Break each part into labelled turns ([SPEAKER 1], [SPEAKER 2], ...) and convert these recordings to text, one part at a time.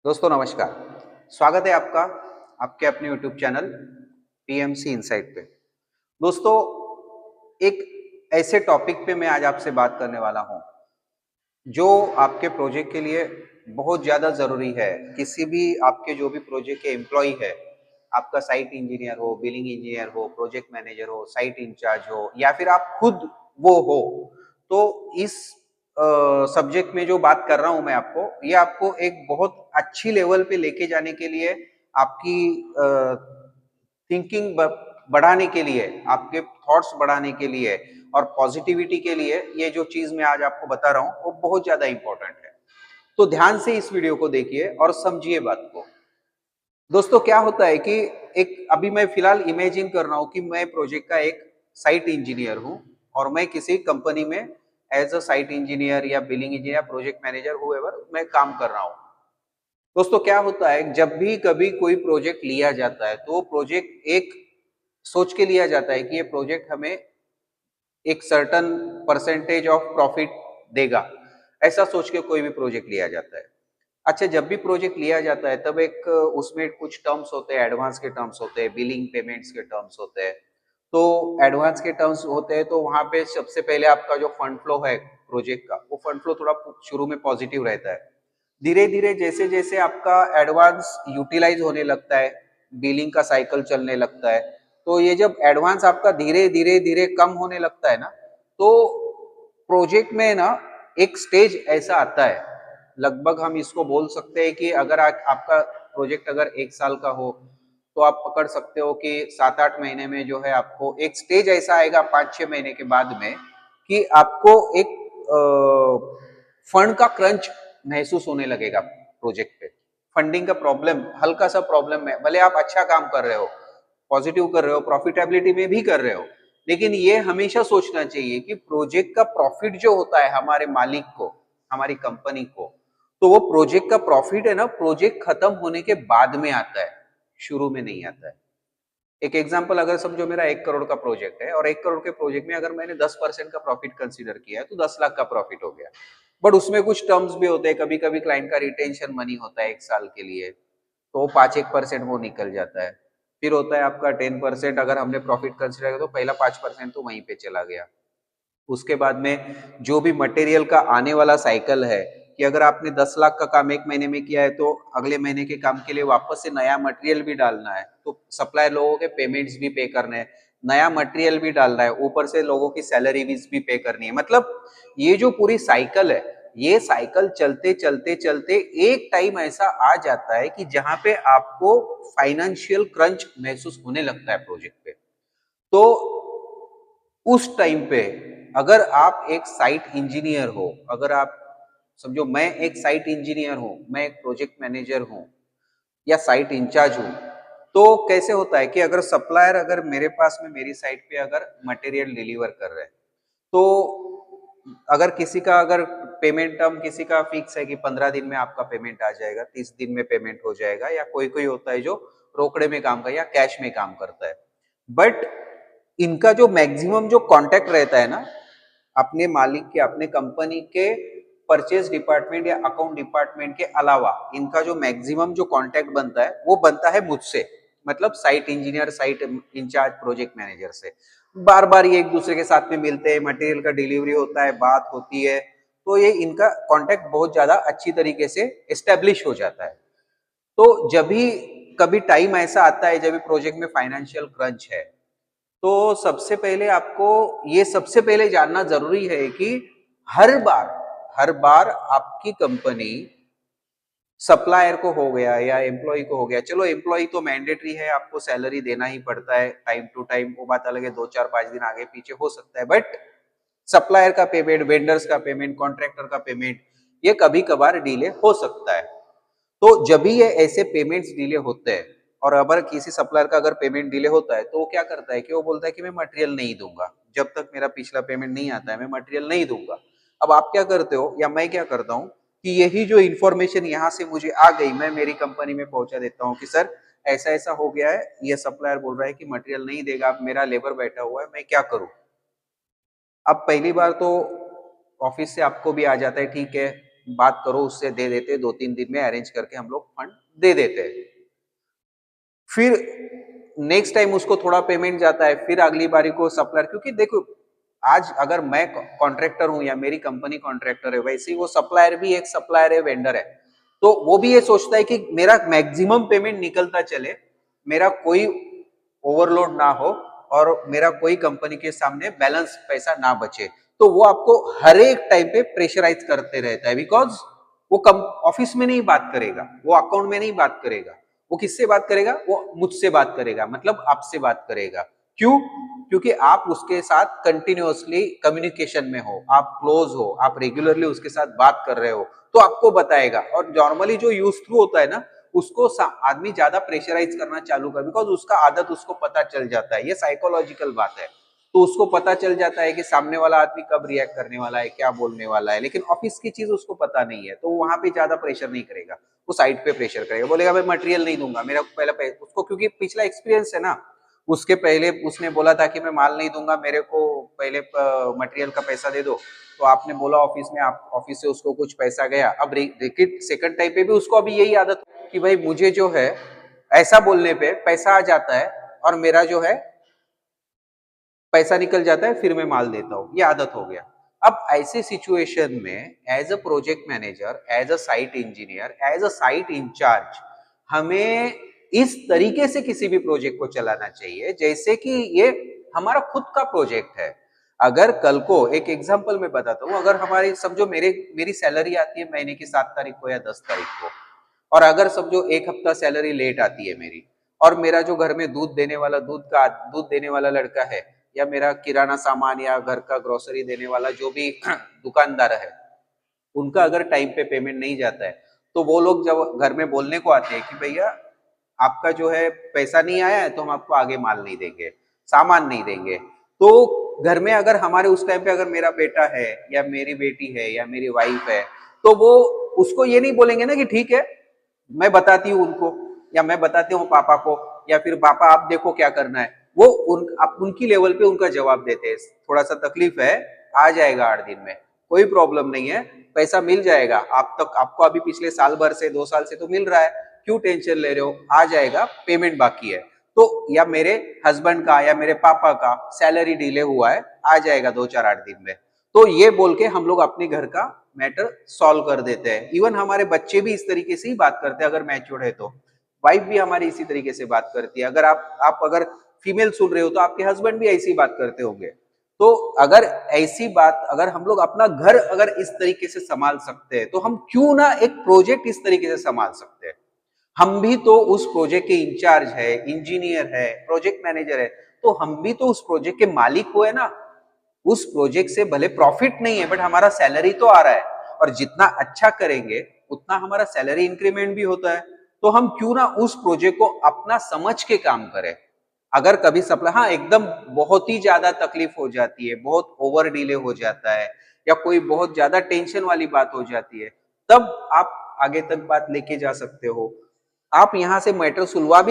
[SPEAKER 1] दोस्तों नमस्कार। स्वागत है आपका आपके अपने YouTube चैनल पीएमसी इनसाइट पे। दोस्तों एक ऐसे टॉपिक पे मैं आज आपसे बात करने वाला हूँ जो आपके प्रोजेक्ट के लिए बहुत ज़्यादा ज़रूरी है। किसी भी आपके जो भी प्रोजेक्ट के एम्प्लॉय है, आपका साइट इंजीनियर हो, बिलिंग इंजीनियर हो, प्रोजेक्ट मैनेजर हो, साइट इंचार्ज हो या फिर आप खुद वो हो, तो इस सब्जेक्ट में जो बात कर रहा हूँ मैं आपको, ये आपको एक बहुत अच्छी लेवल पे लेके जाने के लिए, आपकी थिंकिंग बढ़ाने के लिए, आपके थॉट्स बढ़ाने के लिए और पॉजिटिविटी के लिए ये जो चीज मैं आज आपको बता रहा हूँ वो बहुत ज्यादा इंपॉर्टेंट है। तो ध्यान से इस वीडियो को देखिए और समझिए बात को। दोस्तों क्या होता है कि एक अभी मैं फिलहाल इमेजिन कर रहा हूँ कि मैं प्रोजेक्ट का एक साइट इंजीनियर हूँ और मैं किसी कंपनी में एज अ साइट इंजीनियर या billing engineer, project manager however मैं काम कर रहा हूँ। दोस्तों क्या होता है, जब भी कभी कोई प्रोजेक्ट लिया जाता है तो प्रोजेक्ट एक सोच के लिया जाता है कि ये प्रोजेक्ट हमें एक सर्टन परसेंटेज ऑफ प्रॉफिट देगा, ऐसा सोच के कोई भी प्रोजेक्ट लिया जाता है। अच्छा, जब भी प्रोजेक्ट लिया जाता है तब एक उसमें कुछ टर्म्स होते हैं, एडवांस के टर्म्स होते हैं, बिलिंग पेमेंट्स के टर्म्स होते हैं। तो एडवांस के टर्म्स होते हैं तो वहां पे सबसे पहले आपका जो फंड फ्लो है प्रोजेक्ट का, वो फंड फ्लो थोड़ा शुरू में पॉजिटिव रहता है। धीरे धीरे जैसे जैसे आपका एडवांस यूटिलाइज होने लगता है, बिलिंग का साइकिल चलने लगता है, तो ये जब एडवांस आपका धीरे धीरे धीरे कम होने लगता है ना, तो प्रोजेक्ट में ना एक स्टेज ऐसा आता है, लगभग हम इसको बोल सकते हैं कि अगर आपका प्रोजेक्ट अगर 1 साल का हो तो आप पकड़ सकते हो कि 7-8 महीने में जो है आपको एक स्टेज ऐसा आएगा, 5-6 महीने के बाद में, कि आपको एक फंड का क्रंच महसूस होने लगेगा प्रोजेक्ट पे। फंडिंग का प्रॉब्लम, हल्का सा प्रॉब्लम है, भले आप अच्छा काम कर रहे हो, पॉजिटिव कर रहे हो, प्रॉफिटेबिलिटी में भी कर रहे हो, लेकिन ये हमेशा सोचना चाहिए कि प्रोजेक्ट का प्रॉफिट जो होता है हमारे मालिक को, हमारी कंपनी को, तो वो प्रोजेक्ट का प्रॉफिट है ना, प्रोजेक्ट खत्म होने के बाद में आता है, शुरू में नहीं आता है। एक एग्जांपल अगर समझो, मेरा 1 करोड़ का प्रोजेक्ट है और 1 करोड़ के प्रोजेक्ट में अगर मैंने 10% का प्रॉफिट कंसीडर किया है तो 10 लाख का प्रॉफिट हो गया। बट उसमें कुछ टर्म्स भी होते हैं, कभी कभी क्लाइंट का रिटेंशन मनी होता है 1 साल के लिए, तो 5-1% वो निकल जाता है। फिर होता है आपका 10%, अगर हमने प्रॉफिट कंसीडर किया तो पहला 5% तो वहीं पे चला गया। उसके बाद में जो भी मटेरियल का आने वाला साइकिल है, कि अगर आपने 10 लाख का काम 1 महीने में किया है तो अगले महीने के काम के लिए वापस से नया मटेरियल भी डालना है, तो सप्लायर लोगों के पेमेंट्स भी पे करने हैं, नया मटेरियल भी डालना है, ऊपर से लोगों की सैलरी भी पे करनी है। मतलब ये जो पूरी साइकिल है, ये साइकिल चलते चलते चलते एक टाइम ऐसा आ जाता है कि जहां पे आपको फाइनेंशियल क्रंच महसूस होने लगता है प्रोजेक्ट पे। तो उस टाइम पे अगर आप एक साइट इंजीनियर हो, अगर आप समझो मैं एक साइट इंजीनियर हूं, मैं एक प्रोजेक्ट मैनेजर हूं या साइट इंचार्ज हूं, तो कैसे होता है कि अगर सप्लायर अगर मेरे पास में मेरी साइट पे अगर मटेरियल डिलीवर कर रहे हैं, तो अगर किसी का अगर पेमेंट टर्म किसी का फिक्स है कि 15 दिन में आपका पेमेंट आ जाएगा, 30 दिन में पेमेंट हो जाएगा, या कोई कोई होता है जो रोकड़े में काम कर या कैश में काम करता है। बट इनका जो मैक्सिमम जो कांटेक्ट रहता है ना, अपने मालिक के, अपने कंपनी के परचेज डिपार्टमेंट या अकाउंट डिपार्टमेंट के अलावा इनका जो मैक्सिमम जो कांटेक्ट बनता है वो बनता है मुझसे, मतलब site engineer, site in charge, project manager से। बार बार ये एक दूसरे के साथ में मिलते हैं, मटेरियल का डिलीवरी होता है, बात होती है, तो ये इनका कांटेक्ट बहुत ज्यादा अच्छी तरीके से एस्टेब्लिश हो जाता है। तो जब भी कभी टाइम ऐसा आता है जब प्रोजेक्ट में फाइनेंशियल क्रंच है, तो सबसे पहले आपको ये सबसे पहले जानना जरूरी है कि हर बार हर बार आपकी कंपनी सप्लायर को हो गया या एम्प्लॉय को हो गया, चलो एम्प्लॉय तो मैंडेटरी है, आपको सैलरी देना ही पड़ता है टाइम टू टाइम, वो बात अलग है, 2-4-5 दिन आगे पीछे हो सकता है, बट सप्लायर का पेमेंट, वेंडर्स का पेमेंट, कॉन्ट्रैक्टर का पेमेंट, ये कभी कभार डिले हो सकता है। तो जब भी ये ऐसे पेमेंट्स डिले होते हैं, और अगर किसी सप्लायर का अगर पेमेंट डिले होता है तो वो क्या करता है कि वो बोलता है कि मैं मटेरियल नहीं दूंगा, जब तक मेरा पिछला पेमेंट नहीं आता है मैं मटेरियल नहीं दूंगा। अब आप क्या करते हो या मैं क्या करता हूँ कि यही जो इन्फॉर्मेशन यहाँ से मुझे आ गई, मैं मेरी कंपनी में पहुंचा देता हूँ कि सर ऐसा ऐसा हो गया है, ये सप्लायर बोल रहा है कि मटेरियल नहीं देगा, अब मेरा लेबर बैठा हुआ है, मैं क्या करूँ। अब पहली बार तो ऑफिस से आपको भी आ जाता है, ठीक है, बात करो उससे दे देते, 2-3 दिन में अरेंज करके हम लोग फंड दे देते हैं। फिर नेक्स्ट टाइम उसको थोड़ा पेमेंट जाता है, फिर अगली बारी को सप्लायर, क्योंकि देखो आज अगर मैं कॉन्ट्रैक्टर हूं या मेरी कंपनी कॉन्ट्रैक्टर है, वैसे ही वो सप्लायर भी एक सप्लायर है, वेंडर है, तो वो भी ये सोचता है कि मेरा मैक्सिमम पेमेंट निकलता चले, मेरा कोई ओवरलोड ना हो और मेरा कोई कंपनी के सामने बैलेंस पैसा ना बचे। तो वो आपको हर एक टाइम पे प्रेशराइज करते रहता है, बिकॉज वो कम ऑफिस में नहीं बात करेगा, वो अकाउंट में नहीं बात करेगा, वो किससे बात करेगा, वो मुझसे बात करेगा, मतलब आपसे बात करेगा। क्यों? क्योंकि आप उसके साथ कंटिन्यूअसली कम्युनिकेशन में हो, आप क्लोज हो, आप रेगुलरली उसके साथ बात कर रहे हो, तो आपको बताएगा। और नॉर्मली जो यूज थ्रू होता है ना, उसको आदमी ज्यादा प्रेशराइज करना चालू कर, बिकॉज उसका आदत उसको पता चल जाता है, ये साइकोलॉजिकल बात है। तो उसको पता चल जाता है कि सामने वाला आदमी कब रिएक्ट करने वाला है, क्या बोलने वाला है। लेकिन ऑफिस की चीज उसको पता नहीं है, तो वहां पे ज्यादा प्रेशर नहीं करेगा, वो साइड पे प्रेशर करेगा, बोलेगा मैं मटेरियल नहीं दूंगा, मेरा पहले उसको, क्योंकि पिछला एक्सपीरियंस है ना, उसके पहले उसने बोला था कि मैं माल नहीं दूंगा, मेरे को पहले मटेरियल का पैसा दे दो, तो आपने बोला ऑफिस में, आप ऑफिस से उसको कुछ पैसा गया, अब रिपीट सेकंड टाइम पे भी उसको अभी यही आदत कि भाई मुझे जो है ऐसा बोलने पे पैसा आ जाता है और मेरा जो है पैसा निकल जाता है, फिर मैं माल देता हूँ, ये आदत हो गया। अब ऐसे सिचुएशन में as a project manager, as a site engineer, as a site incharge, हमें इस तरीके से किसी भी प्रोजेक्ट को चलाना चाहिए जैसे कि ये हमारा खुद का प्रोजेक्ट है। अगर कल को एक एग्जांपल मैं बताता हूँ, अगर हमारी समझो मेरी सैलरी आती है महीने की 7 तारीख को या 10 तारीख को, और अगर समझो एक हफ्ता सैलरी लेट आती है मेरी, और मेरा जो घर में दूध देने वाला लड़का है, या मेरा किराना सामान या घर का ग्रोसरी देने वाला जो भी दुकानदार है, उनका अगर टाइम पे पेमेंट नहीं जाता है, तो वो लोग जब घर में बोलने को आते हैं कि भैया आपका जो है पैसा नहीं आया है, तो हम आपको आगे माल नहीं देंगे, सामान नहीं देंगे। तो घर में अगर हमारे उस टाइम पे अगर मेरा बेटा है या मेरी बेटी है या मेरी वाइफ है, तो वो उसको ये नहीं बोलेंगे ना कि ठीक है मैं बताती हूँ उनको, या मैं बताती हूँ पापा को, या फिर पापा आप देखो क्या करना है। वो आप उनकी लेवल पे उनका जवाब देते हैं, थोड़ा सा तकलीफ है, आ जाएगा 8 दिन में, कोई प्रॉब्लम नहीं है, पैसा मिल जाएगा, आप तक आपको अभी पिछले साल भर से 2 साल से तो मिल रहा है, क्यों टेंशन ले रहे हो, आ जाएगा, पेमेंट बाकी है। तो या मेरे हस्बैंड का या मेरे पापा का सैलरी डिले हुआ है, आ जाएगा 2-4-8 दिन में। तो ये बोल के हम लोग अपने घर का मैटर सॉल्व कर देते हैं। इवन हमारे बच्चे भी इस तरीके से ही बात करते हैं, अगर मैच्योर्ड है तो। वाइफ भी हमारी इसी तरीके से बात करती है। अगर आप अगर फीमेल सुन रहे हो तो आपके हस्बैंड भी ऐसी बात करते होंगे। तो अगर ऐसी बात, अगर हम लोग अपना घर अगर इस तरीके से संभाल सकते हैं, तो हम क्यों ना एक प्रोजेक्ट इस तरीके से संभाल सकते हैं। हम भी तो उस प्रोजेक्ट के इंचार्ज है, इंजीनियर है, प्रोजेक्ट मैनेजर है, तो हम भी तो उस प्रोजेक्ट के मालिक हुए ना। उस प्रोजेक्ट से भले प्रॉफिट नहीं है, बट हमारा सैलरी तो आ रहा है, और जितना अच्छा करेंगे उतना हमारा सैलरी इंक्रीमेंट भी होता है। तो हम क्यों ना उस प्रोजेक्ट को अपना समझ के काम करें। अगर कभी सप्लाई, हाँ एकदम बहुत ही ज्यादा तकलीफ हो जाती है, बहुत ओवर डिले हो जाता है, या कोई बहुत ज्यादा टेंशन वाली बात हो जाती है, तब आप आगे तक बात लेके जा सकते हो। आप यहाँ से मैटर सुलझा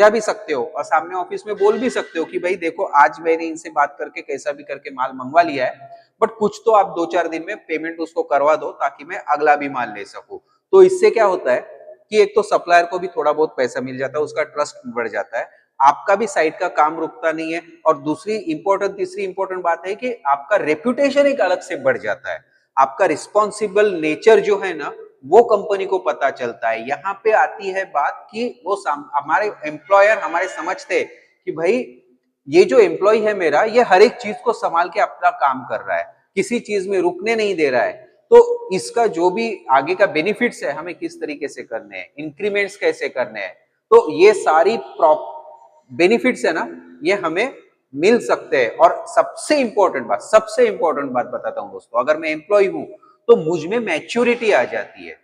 [SPEAKER 1] भी सकते हो, और सामने ऑफिस में बोल भी सकते हो कि भाई देखो आज मैंने इनसे बात करके कैसा भी करके माल मंगवा लिया है, बट कुछ तो आप 2-4 दिन में पेमेंट उसको करवा दो, ताकि मैं अगला भी माल ले सकूं। तो इससे क्या होता है कि एक तो सप्लायर को भी थोड़ा बहुत पैसा मिल जाता है, उसका ट्रस्ट बढ़ जाता है, आपका भी साइड का काम रुकता नहीं है, और तीसरी इंपॉर्टेंट बात है कि आपका रेपुटेशन एक अलग से बढ़ जाता है। आपका रिस्पॉन्सिबल नेचर जो है ना, वो कंपनी को पता चलता है। यहाँ पे आती है बात कि वो हमारे एम्प्लॉयर हमारे समझते कि भाई ये जो एम्प्लॉय है मेरा, ये हर एक चीज को संभाल के अपना काम कर रहा है, किसी चीज में रुकने नहीं दे रहा है, तो इसका जो भी आगे का बेनिफिट्स है हमें किस तरीके से करने हैं, इंक्रीमेंट्स कैसे करने हैं, तो ये सारी बेनिफिट्स है ना, ये हमें मिल सकते हैं। और सबसे इंपॉर्टेंट बात बताता हूं दोस्तों, अगर मैं एम्प्लॉय हूं तो मुझ में मैच्योरिटी आ जाती है,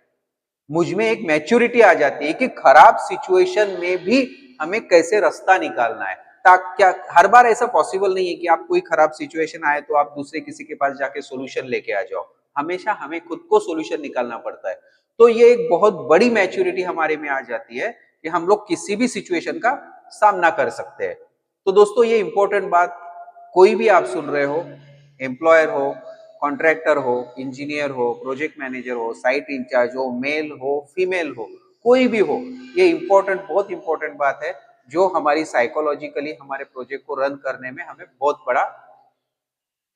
[SPEAKER 1] मुझ में एक मैच्योरिटी आ जाती है कि खराब सिचुएशन में भी हमें कैसे रास्ता निकालना है। क्या हर बार ऐसा पॉसिबल नहीं है कि आप कोई खराब सिचुएशन आए तो आप दूसरे किसी के पास जाके सॉल्यूशन लेके आ जाओ, हमेशा हमें खुद को सॉल्यूशन निकालना पड़ता है। तो ये एक बहुत बड़ी मैच्योरिटी हमारे में आ जाती है कि हम लोग किसी भी सिचुएशन का सामना कर सकते हैं। तो दोस्तों ये इंपॉर्टेंट बात, कोई भी आप सुन रहे हो, एम्प्लॉयर हो, कॉन्ट्रैक्टर हो, इंजीनियर हो, प्रोजेक्ट मैनेजर हो, साइट इंचार्ज हो, मेल हो, फीमेल हो, कोई भी हो, ये इम्पोर्टेंट, बहुत इंपॉर्टेंट बात है जो हमारी साइकोलॉजिकली हमारे प्रोजेक्ट को रन करने में हमें बहुत बड़ा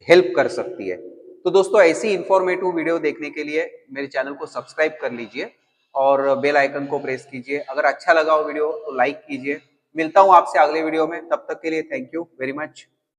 [SPEAKER 1] हेल्प कर सकती है। तो दोस्तों ऐसी इंफॉर्मेटिव वीडियो देखने के लिए मेरे चैनल को सब्सक्राइब कर लीजिए और बेल आइकन को प्रेस कीजिए। अगर अच्छा लगा हो वीडियो तो लाइक कीजिए। मिलता हूं आपसे अगले वीडियो में, तब तक के लिए थैंक यू वेरी मच।